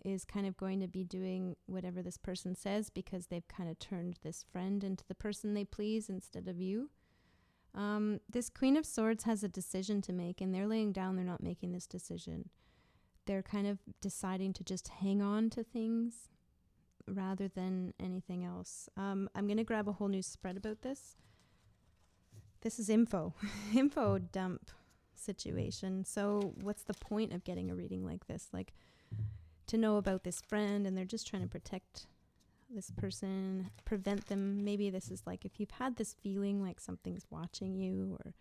is kind of going to be doing whatever this person says because they've kind of turned this friend into the person they please instead of you. This Queen of Swords has a decision to make, and they're laying down, they're not making this decision. They're kind of deciding to just hang on to things rather than anything else. I'm going to grab a whole new spread about this. This is info dump situation. So what's the point of getting a reading like this? Like, to know about this friend, and they're just trying to protect this person, prevent them. Maybe this is like if you've had this feeling like something's watching you, or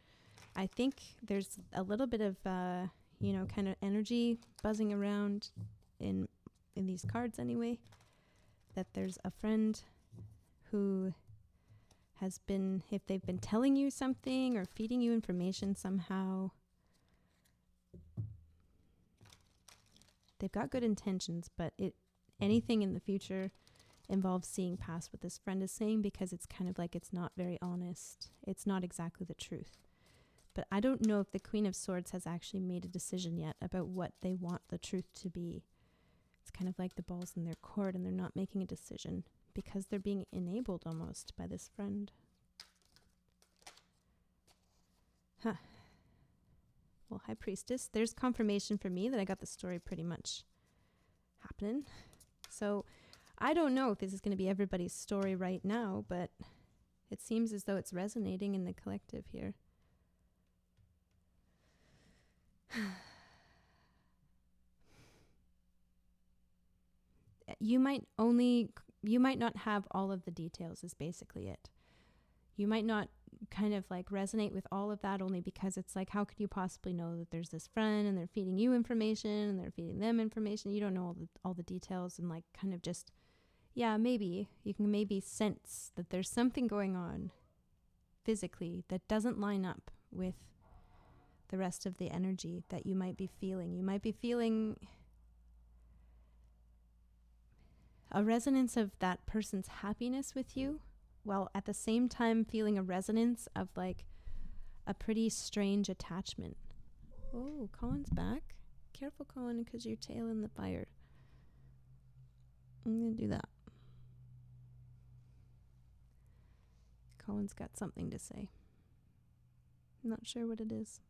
I think there's a little bit of kind of energy buzzing around in these cards anyway, that there's a friend who has been, if they've been telling you something or feeding you information somehow, they've got good intentions, but anything in the future involves seeing past what this friend is saying, because it's kind of like it's not very honest. It's not exactly the truth. But I don't know if the Queen of Swords has actually made a decision yet about what they want the truth to be. It's kind of like the ball's in their court and they're not making a decision because they're being enabled almost by this friend. Huh. Well, High Priestess, there's confirmation for me that I got the story pretty much happening. So I don't know if this is going to be everybody's story right now, but it seems as though it's resonating in the collective here. You might not have all of the details is basically it. You might not kind of like resonate with all of that, only because it's like, how could you possibly know that there's this friend and they're feeding you information and they're feeding them information? You don't know all the details, and like kind of just, yeah, maybe you can maybe sense that there's something going on physically that doesn't line up with the rest of the energy that you might be feeling. You might be feeling a resonance of that person's happiness with you, while at the same time feeling a resonance of like a pretty strange attachment. Oh, Colin's back. Careful, Colin, because you're tailing the fire. I'm going to do that. Colin's got something to say. I'm not sure what it is.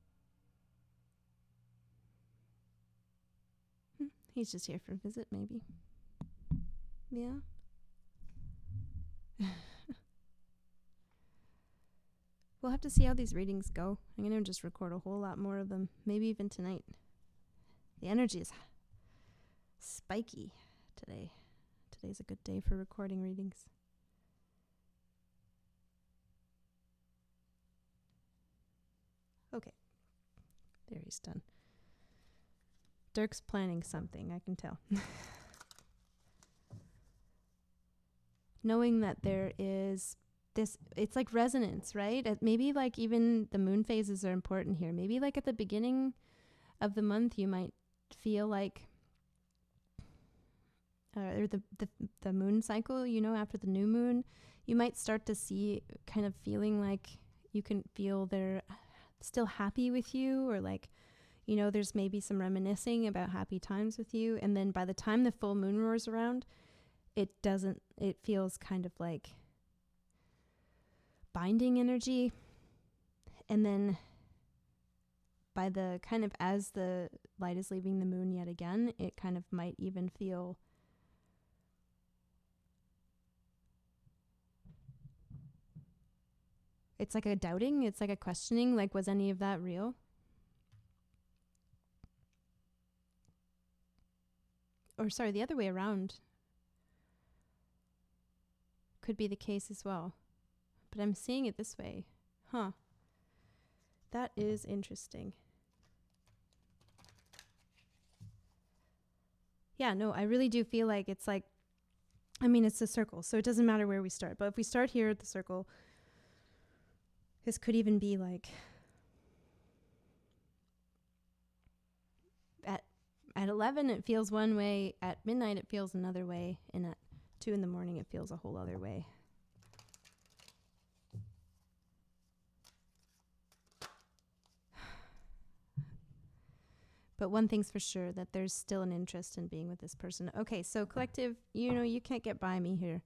He's just here for a visit, maybe. Yeah. We'll have to see how these readings go. I'm going to just record a whole lot more of them, maybe even tonight. The energy is spiky today. Today's a good day for recording readings. Okay. There, he's done. Dirk's planning something, I can tell. Knowing that there is this, it's like resonance, right? Maybe like even the moon phases are important here. Maybe like at the beginning of the month, you might feel like, or the moon cycle, after the new moon, you might start to see kind of feeling like you can feel they're still happy with you, or like, there's maybe some reminiscing about happy times with you. And then by the time the full moon roars around, it feels kind of like binding energy. And then by the kind of, as the light is leaving the moon yet again, it kind of might even feel it's like a doubting, it's like a questioning, like, was any of that real? Or sorry, the other way around could be the case as well. But I'm seeing it this way. Huh. That is interesting. Yeah, no, I really do feel like it's like, it's a circle, so it doesn't matter where we start. But if we start here at the circle, this could even be like at 11 it feels one way, at midnight it feels another way, and at 2 in the morning it feels a whole other way. But one thing's for sure, that there's still an interest in being with this person. Okay, so collective, you can't get by me here.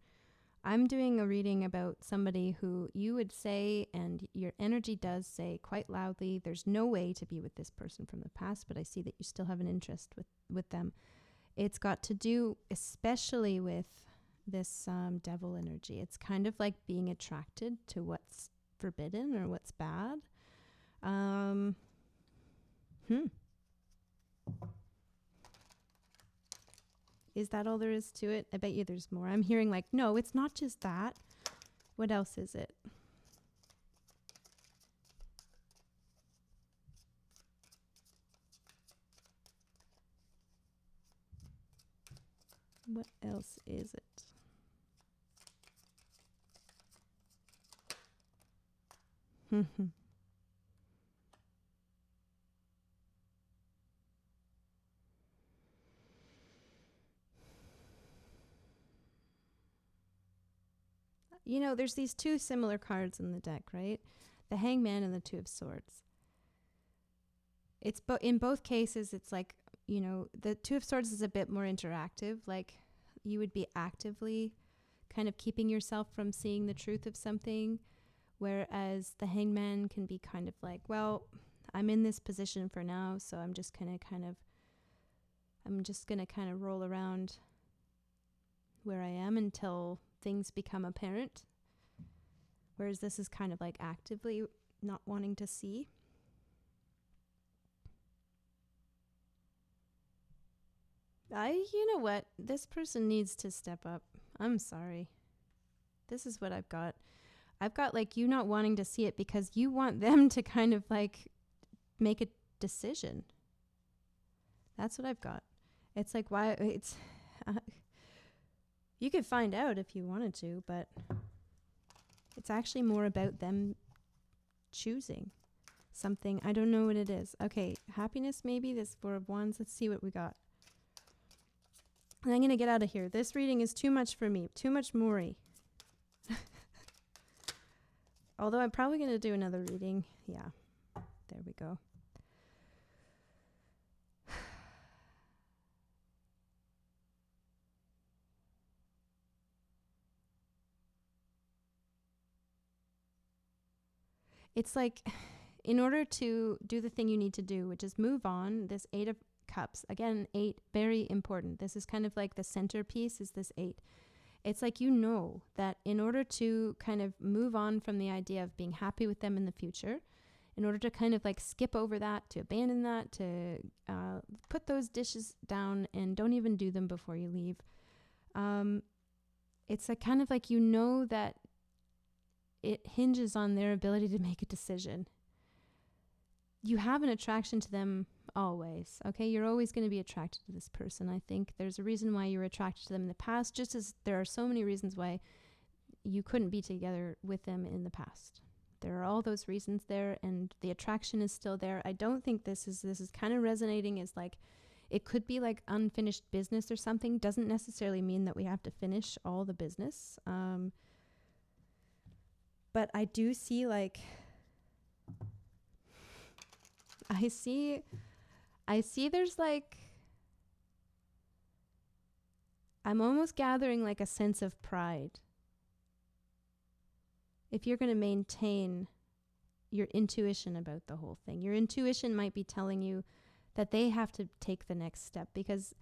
I'm doing a reading about somebody who you would say, and your energy does say quite loudly, there's no way to be with this person from the past, but I see that you still have an interest with them. It's got to do especially with this devil energy. It's kind of like being attracted to what's forbidden or what's bad. Is that all there is to it? I bet you there's more. I'm hearing like, no, it's not just that. What else is it? What else is it? There's these two similar cards in the deck, right? The Hangman and the Two of Swords. It's in both cases, it's like, the Two of Swords is a bit more interactive. Like, you would be actively kind of keeping yourself from seeing the truth of something, whereas the Hangman can be kind of like, well, I'm in this position for now, so I'm just going to kind of roll around where I am until things become apparent. Whereas this is kind of like actively not wanting to see. You know what? This person needs to step up. I'm sorry. This is what I've got. I've got like you not wanting to see it because you want them to kind of like make a decision. That's what I've got. It's like, why it's you could find out if you wanted to, but it's actually more about them choosing something. I don't know what it is. Okay, happiness maybe, this Four of Wands. Let's see what we got. And I'm going to get out of here. This reading is too much for me. Too much Maury. Although I'm probably going to do another reading. Yeah, there we go. It's like, in order to do the thing you need to do, which is move on, this 8 of Cups, again, 8, very important. This is kind of like the centerpiece is this 8. It's like, that in order to kind of move on from the idea of being happy with them in the future, in order to kind of like skip over that, to abandon that, to put those dishes down and don't even do them before you leave. It's like kind of like, that it hinges on their ability to make a decision. You have an attraction to them always, okay? You're always going to be attracted to this person. I think there's a reason why you were attracted to them in the past, just as there are so many reasons why you couldn't be together with them in the past. There are all those reasons there, and the attraction is still there. I don't think this is kind of resonating as like, it could be like unfinished business or something. Doesn't necessarily mean that we have to finish all the business. But I do see like, I see there's like, I'm almost gathering like a sense of pride. If you're going to maintain your intuition about the whole thing, your intuition might be telling you that they have to take the next step because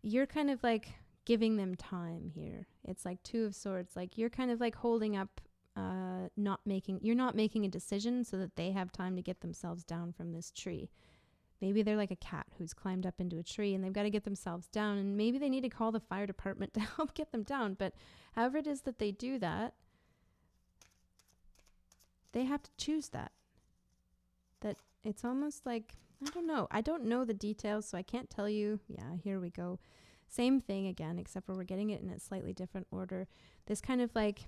you're kind of like giving them time here. It's like Two of Swords, like you're kind of like holding up, you're not making a decision so that they have time to get themselves down from this tree. Maybe they're like a cat who's climbed up into a tree and they've got to get themselves down, and maybe they need to call the fire department to help get them down. But however it is that they do that, they have to choose that. That it's almost like, I don't know the details, so I can't tell you. Yeah, here we go. Same thing again, except for we're getting it in a slightly different order. This kind of like,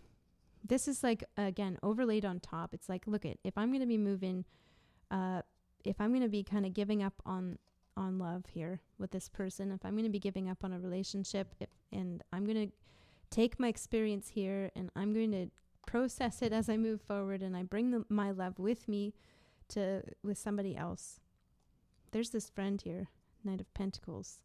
this is like, again, overlaid on top. It's like, look it, if I'm going to be moving, if I'm going to be kind of giving up on love here with this person, if I'm going to be giving up on a relationship, and I'm going to take my experience here and I'm going to process it as I move forward, and I bring my love with me with somebody else, there's this friend here, Knight of Pentacles.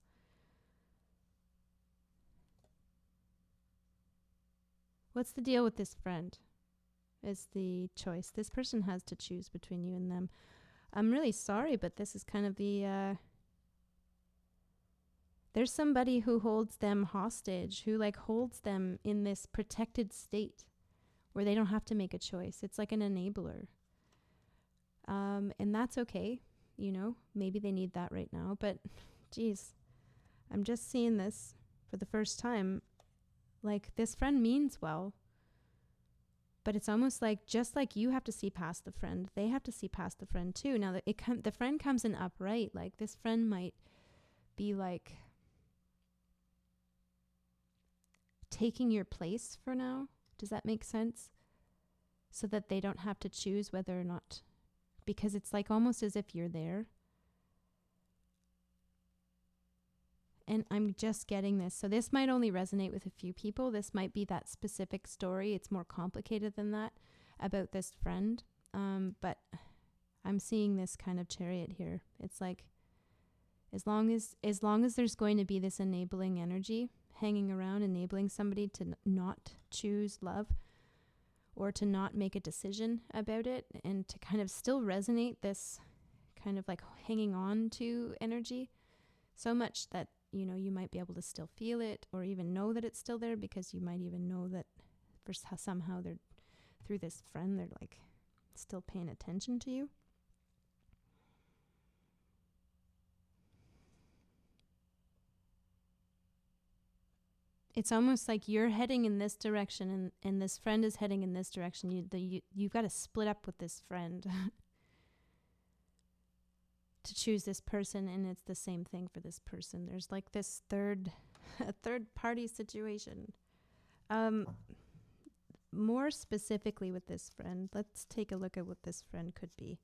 What's the deal with this friend? Is the choice. This person has to choose between you and them. I'm really sorry, but this is kind of the... there's somebody who holds them hostage, who like holds them in this protected state where they don't have to make a choice. It's like an enabler. And that's okay. You know, maybe they need that right now, but geez, I'm just seeing this for the first time. Like, this friend means well, but it's almost like, just like you have to see past the friend, they have to see past the friend too. Now that the friend comes in upright, like this friend might be like taking your place for now. Does that make sense? So that they don't have to choose whether or not, because it's like almost as if you're there. And I'm just getting this. So this might only resonate with a few people. This might be that specific story. It's more complicated than that about this friend. But I'm seeing this kind of Chariot here. It's like, as long as there's going to be this enabling energy hanging around, enabling somebody to not choose love or to not make a decision about it, and to kind of still resonate this kind of like hanging on to energy so much that, you know, you might be able to still feel it or even know that it's still there, because you might even know that for somehow they're, through this friend, they're like still paying attention to you. It's almost like you're heading in this direction and this friend is heading in this direction. You've got to split up with this friend to choose this person, and it's the same thing for this person. There's like this a third party situation. More specifically with this friend, let's take a look at what this friend could be.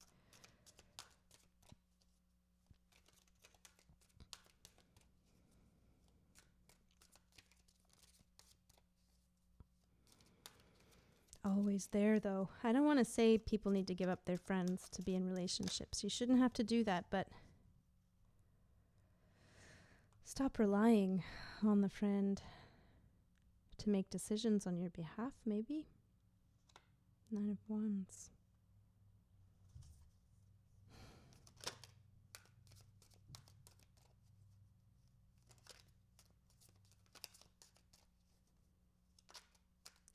Always there, though. I don't want to say people need to give up their friends to be in relationships. You shouldn't have to do that, but stop relying on the friend to make decisions on your behalf, maybe. 9 of Wands.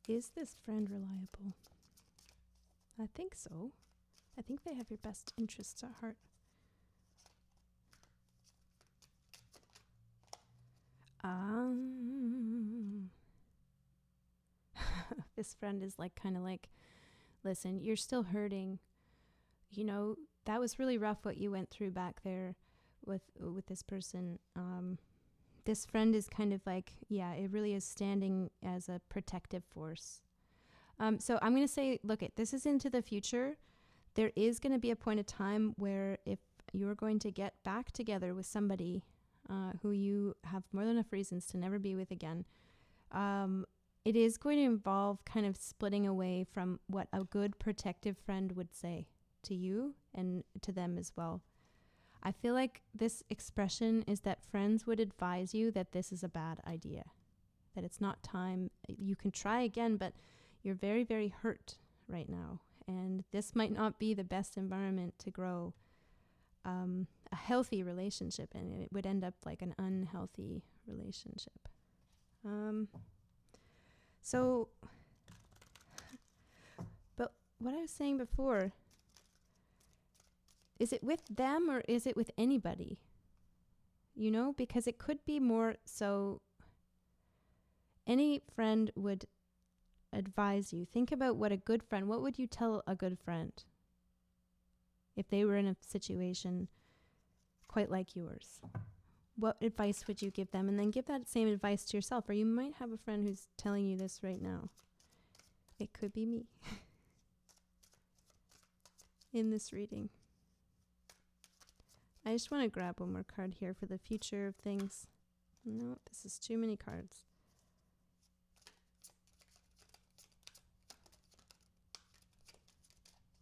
Is this friend reliable? I think so. I think they have your best interests at heart. This friend is like kind of like, listen, you're still hurting. You know, that was really rough what you went through back there with this person. This friend is kind of like, yeah, it really is standing as a protective force. So I'm going to say, look, this is into the future. There is going to be a point of time where if you're going to get back together with somebody who you have more than enough reasons to never be with again, it is going to involve kind of splitting away from what a good protective friend would say to you and to them as well. I feel like this expression is that friends would advise you that this is a bad idea, that it's not time. You can try again, but you're very, very hurt right now. And this might not be the best environment to grow a healthy relationship, and it would end up like an unhealthy relationship. But what I was saying before, is it with them or is it with anybody? You know, because it could be more so any friend would advise you. Think about what a good friend, what would you tell a good friend if they were in a situation quite like yours? What advice would you give them? And then give that same advice to yourself. Or you might have a friend who's telling you this right now. It could be me in this reading. I just want to grab one more card here for the future of things. No, this is too many cards.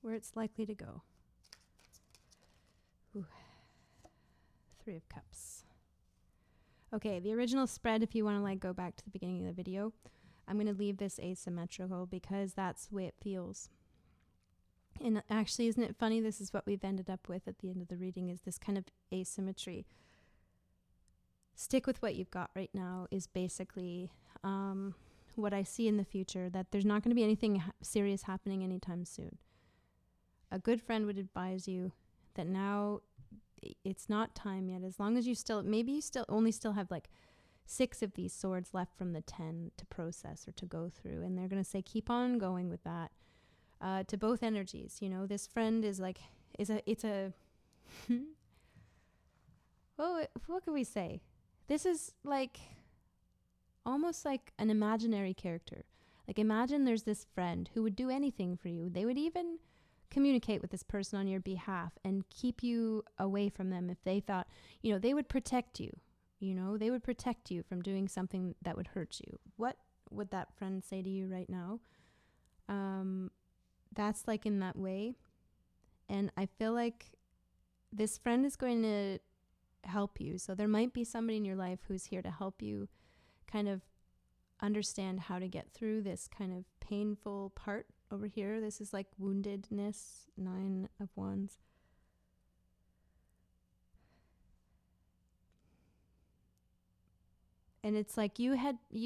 Where it's likely to go. Ooh. Three of Cups. Okay, the original spread, if you want to like go back to the beginning of the video, I'm going to leave this asymmetrical because that's the way it feels. And actually, isn't it funny? This is what we've ended up with at the end of the reading, is this kind of asymmetry. Stick with what you've got right now is basically what I see in the future, that there's not going to be anything serious happening anytime soon. A good friend would advise you that now it's not time yet, as long as you still, maybe you still have like 6 of these swords left from the 10 to process or to go through. And they're going to say, keep on going with that. To both energies, you know, this friend is like, well, what can we say? This is like almost like an imaginary character. Like, imagine there's this friend who would do anything for you. They would even communicate with this person on your behalf and keep you away from them if they thought, you know, they would protect you. You know, they would protect you from doing something that would hurt you. What would that friend say to you right now? That's like in that way. And I feel like this friend is going to help you. So there might be somebody in your life who's here to help you kind of understand how to get through this kind of painful part over here. This is like woundedness, 9 of Wands. And it's like you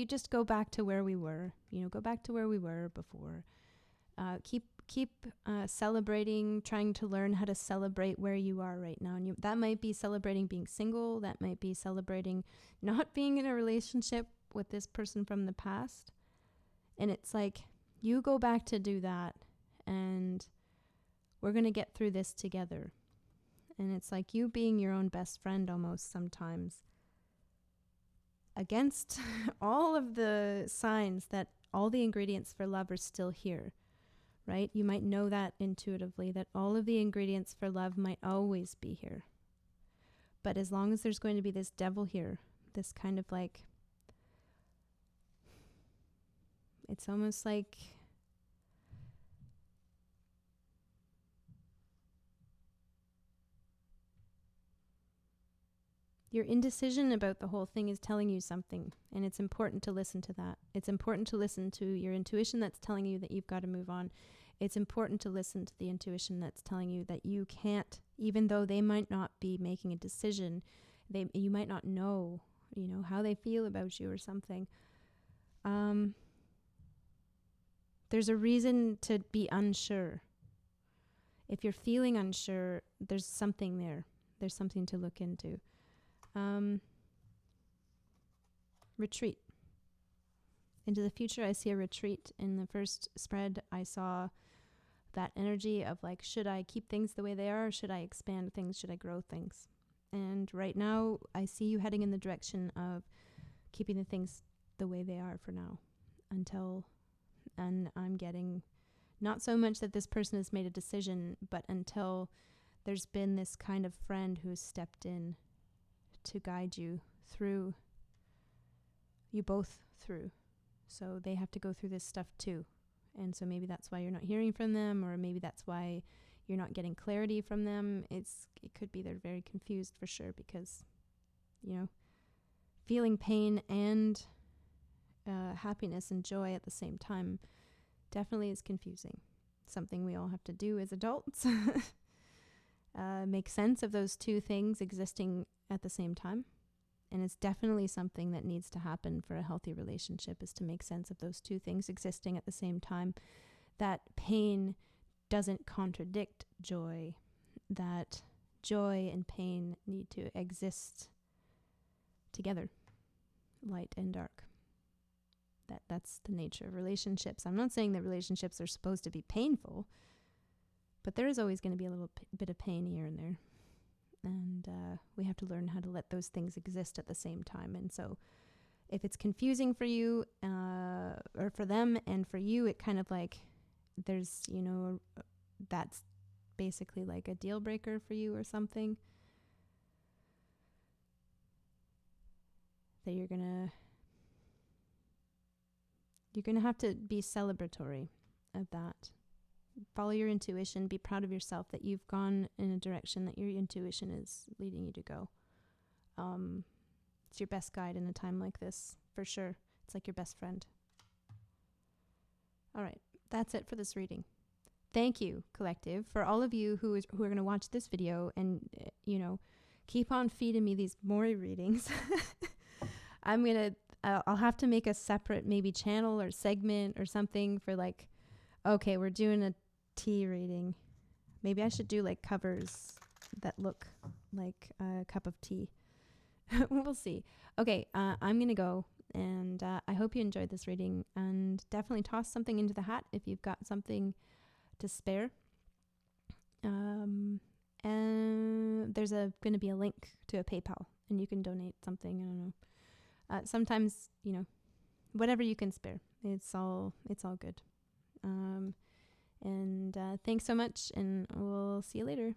just go back to where we were, you know, go back to where we were before. Keep celebrating, trying to learn how to celebrate where you are right now. And that might be celebrating being single. That might be celebrating not being in a relationship with this person from the past. And it's like, you go back to do that, and we're going to get through this together. And it's like you being your own best friend almost sometimes, against all of the signs that all the ingredients for love are still here, right? You might know that intuitively, that all of the ingredients for love might always be here. But as long as there's going to be this devil here, this kind of like, it's almost like your indecision about the whole thing is telling you something, and it's important to listen to that. It's important to listen to your intuition that's telling you that you've got to move on. It's important to listen to the intuition that's telling you that you can't, even though they might not be making a decision, you might not know, you know, how they feel about you or something. There's a reason to be unsure. If you're feeling unsure, there's something there. There's something to look into. Retreat. Into the future, I see a retreat. In the first spread, I saw that energy of like, should I keep things the way they are? Or should I expand things? Should I grow things? And right now, I see you heading in the direction of keeping the things the way they are for now, and I'm getting not so much that this person has made a decision, but until there's been this kind of friend who's stepped in to guide you through, you both through. So they have to go through this stuff too. And so maybe that's why you're not hearing from them, or maybe that's why you're not getting clarity from them. It could be they're very confused for sure, because, you know, feeling pain and happiness and joy at the same time definitely is confusing. Something we all have to do as adults. Make sense of those two things existing at the same time. And it's definitely something that needs to happen for a healthy relationship, is to make sense of those two things existing at the same time. That pain doesn't contradict joy. That joy and pain need to exist together, light and dark. That's the nature of relationships. I'm not saying that relationships are supposed to be painful, but there is always going to be a little bit of pain here and there. And we have to learn how to let those things exist at the same time. And so if it's confusing for you, or for them and for you, it kind of like, there's, you know, that's basically like a deal breaker for you or something, that you're gonna have to be celebratory of that. Follow your intuition. Be proud of yourself that you've gone in a direction that your intuition is leading you to go. It's your best guide in a time like this, for sure. It's like your best friend. All right, that's it for this reading. Thank you, collective, for all of you who are going to watch this video and, keep on feeding me these Maury readings. I'll have to make a separate maybe channel or segment or something for like, okay, we're doing a tea reading. Maybe I should do like covers that look like a cup of tea. We'll see. Okay, I'm going to go, and I hope you enjoyed this reading, and definitely toss something into the hat if you've got something to spare. And there's going to be a link to a PayPal, and you can donate something. I don't know. Sometimes, whatever you can spare, it's all good. And thanks so much, and we'll see you later.